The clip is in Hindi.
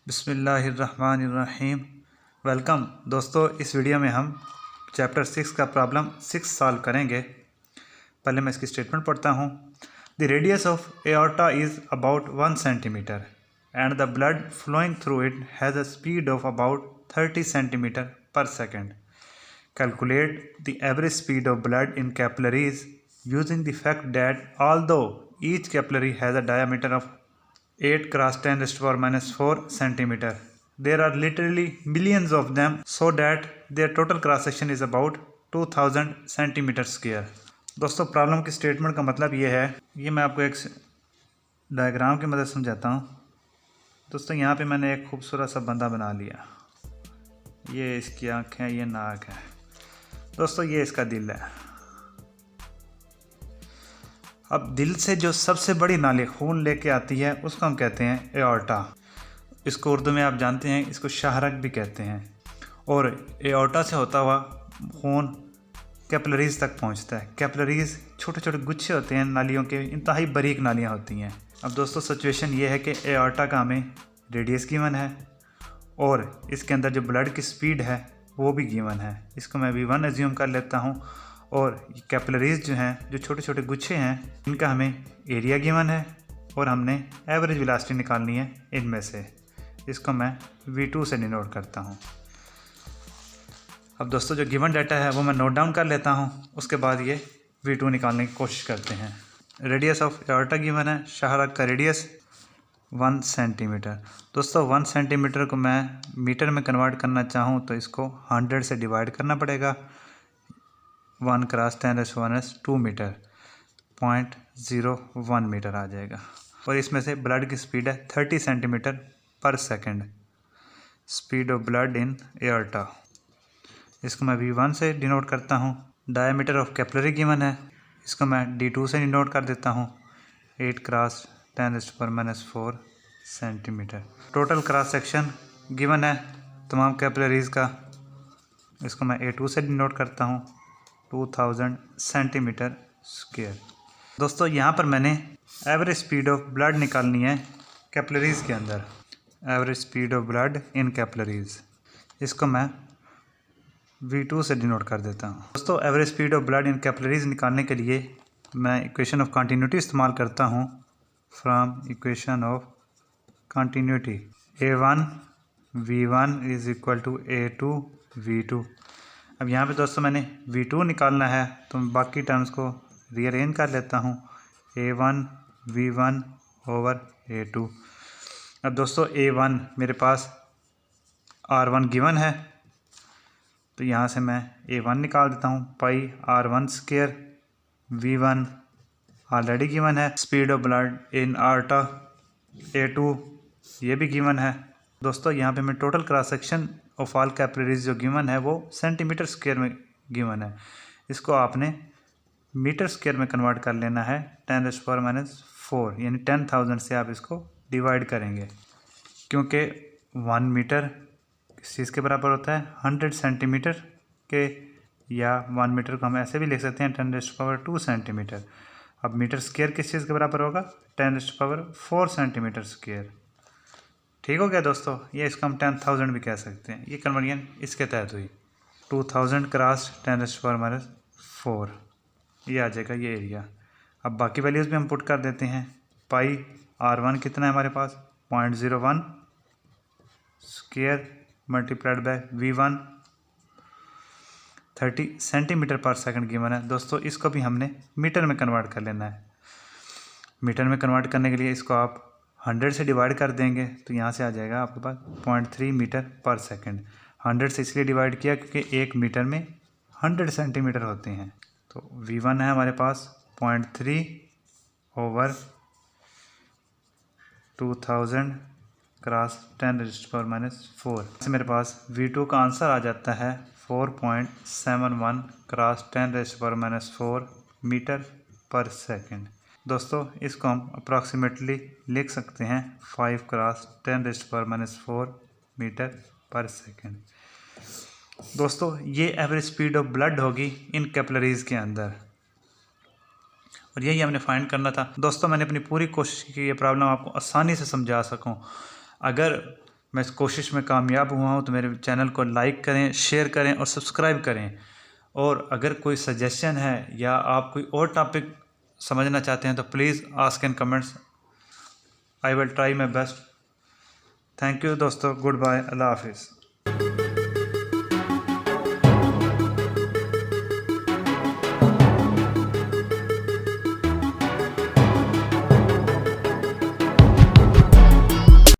बिस्मिल्लाहिर्रहमानिर्रहीम। वेलकम दोस्तों, इस वीडियो में हम चैप्टर 6 का प्रॉब्लम 6 सॉल्व करेंगे। पहले मैं इसकी स्टेटमेंट पढ़ता हूँ। The radius of aorta is about 1 centimetre and the blood flowing through it has a speed of about 30 centimetre per second. Calculate the average speed of blood in capillaries using the fact that although each capillary has a diameter of 8 cross 10 raised to power minus 4 centimeter. There are literally millions of them, so that their total cross section is about 2000 centimeter square. दोस्तों, प्रॉब्लम की स्टेटमेंट का मतलब ये है, ये मैं आपको एक डायग्राम की मदद समझाता हूँ। दोस्तों, यहाँ पे मैंने एक खूबसूरत सा बंदा बना लिया। ये इसकी आँखें, ये नाक है। दोस्तों, ये इसका दिल है। अब दिल से जो सबसे बड़ी नाली खून लेके आती है उसको हम कहते हैं एओर्टा। इसको उर्दू में आप जानते हैं, इसको शाहरग भी कहते हैं। और एओर्टा से होता हुआ खून कैपिलरीज तक पहुंचता है। कैपिलरीज छोटे छोटे गुच्छे होते हैं नालियों के, इंतहाई बारीक नालियां होती हैं। अब दोस्तों, सिचुएशन ये है कि एओर्टा का हमें रेडियस गिवन है और इसके अंदर जो ब्लड की स्पीड है वो भी गिवन है। इसको मैं V1 एज्यूम कर लेता हूँ। और कैपिलरीज जो हैं, जो छोटे छोटे गुच्छे हैं, इनका हमें एरिया गिवन है और हमने एवरेज वेलोसिटी निकालनी है इनमें से। इसको मैं V2 से डिनोट करता हूँ। अब दोस्तों, जो गिवन डाटा है वो मैं नोट डाउन कर लेता हूँ। उसके बाद ये V2 निकालने की कोशिश करते हैं। रेडियस ऑफ एओर्टा गिवन है, शाहरग का रेडियस 1 सेंटीमीटर। दोस्तों, 1 सेंटीमीटर को मैं मीटर में कन्वर्ट करना चाहूँ तो इसको 100 से डिवाइड करना पड़ेगा। 1 क्रॉस 10⁻² मीटर, 0.01 मीटर आ जाएगा। और इसमें से ब्लड की स्पीड है 30 centimetre per second. Speed of blood in aorta, इसको मैं V1 से डिनोट करता हूँ। डायमीटर ऑफ कैपिलरी गिवन है, इसको मैं D2 से डिनोट कर देता हूँ। 8 cross 10⁻⁴ centimetre. Total cross section given है तमाम कैपिलरीज का, इसको मैं A2 से डिनोट करता हूँ। 2000 सेंटीमीटर स्क्वायर। दोस्तों, यहाँ पर मैंने एवरेज स्पीड ऑफ ब्लड निकालनी है कैपिलरीज के अंदर। Average speed of blood in capillaries, इसको मैं V2 से डिनोट कर देता हूँ। दोस्तों, average speed of blood in capillaries निकालने के लिए मैं इक्वेशन ऑफ कंटिन्यूटी इस्तेमाल करता हूँ। From equation of continuity A1 V1 is equal to A2 V2। अब यहाँ पे दोस्तों मैंने V2 निकालना है तो मैं बाकी टर्म्स को रीअरेंज कर लेता हूँ। A1 V1 over A2। अब दोस्तों, A1 मेरे पास R1 गिवन है तो यहाँ से मैं A1 निकाल देता हूँ। Pi R1 square. V1 already given है। Speed of blood in aorta A2 ये भी गिवन है। दोस्तों, यहाँ पे मैं total cross section of all capillaries जो गिवन है वो सेंटीमीटर स्क्वायर में गिवन है। इसको आपने मीटर स्क्वायर में कन्वर्ट कर लेना है। 10⁻⁴ यानी 10,000 से आप इसको डिवाइड करेंगे, क्योंकि 1 मीटर किस चीज़ के बराबर होता है, 100 सेंटीमीटर के। या 1 मीटर को हम ऐसे भी लिख सकते हैं 10⁻² सेंटीमीटर। अब मीटर स्क्वायर किस चीज़ के बराबर होगा, 10⁻⁴ सेंटीमीटर स्क्वायर। ठीक हो गया दोस्तों। ये इसको हम 10,000 भी कह सकते हैं। ये कन्वर्जन इसके तहत हुई। 2000 क्रॉस 10⁻⁴ ये आ जाएगा ये एरिया। अब बाकी वैल्यूज़ भी हम पुट कर देते हैं। पाई R1 कितना है हमारे पास, 0.01 square multiplied by V1 30 centimetre पर सेकंड गिवन है। दोस्तों, इसको भी हमने मीटर में कन्वर्ट कर लेना है। मीटर में कन्वर्ट करने के लिए इसको आप 100 से डिवाइड कर देंगे तो यहाँ से आ जाएगा आपके पास 0.3 मीटर पर सेकंड। 100 से इसलिए डिवाइड किया क्योंकि 1 मीटर में 100 सेंटीमीटर होते हैं। तो V1 है हमारे पास 0.3 ओवर 2000 क्रॉस 10⁻⁴ से मेरे पास V2 का आंसर आ जाता है 4.71 क्रॉस 10⁻⁴ मीटर पर सेकंड। दोस्तों, इसको हम अप्रॉक्सीमेटली लिख सकते हैं 5 क्रॉस 10⁻⁴ मीटर पर सेकंड। दोस्तों, ये एवरेज स्पीड ऑफ ब्लड होगी इन कैपिलरीज के अंदर। और यही हमने फाइंड करना था। दोस्तों मैंने अपनी पूरी कोशिश की ये प्रॉब्लम आपको आसानी से समझा सकूं। अगर मैं इस कोशिश में कामयाब हुआ हूँ, तो मेरे चैनल को लाइक करें, शेयर करें और सब्सक्राइब करें। और अगर कोई सजेशन है या आप कोई और टॉपिक समझना चाहते हैं तो please ask in comments. I will try my best. Thank you दोस्तों, गुड बाय, अल्लाह हाफिज़।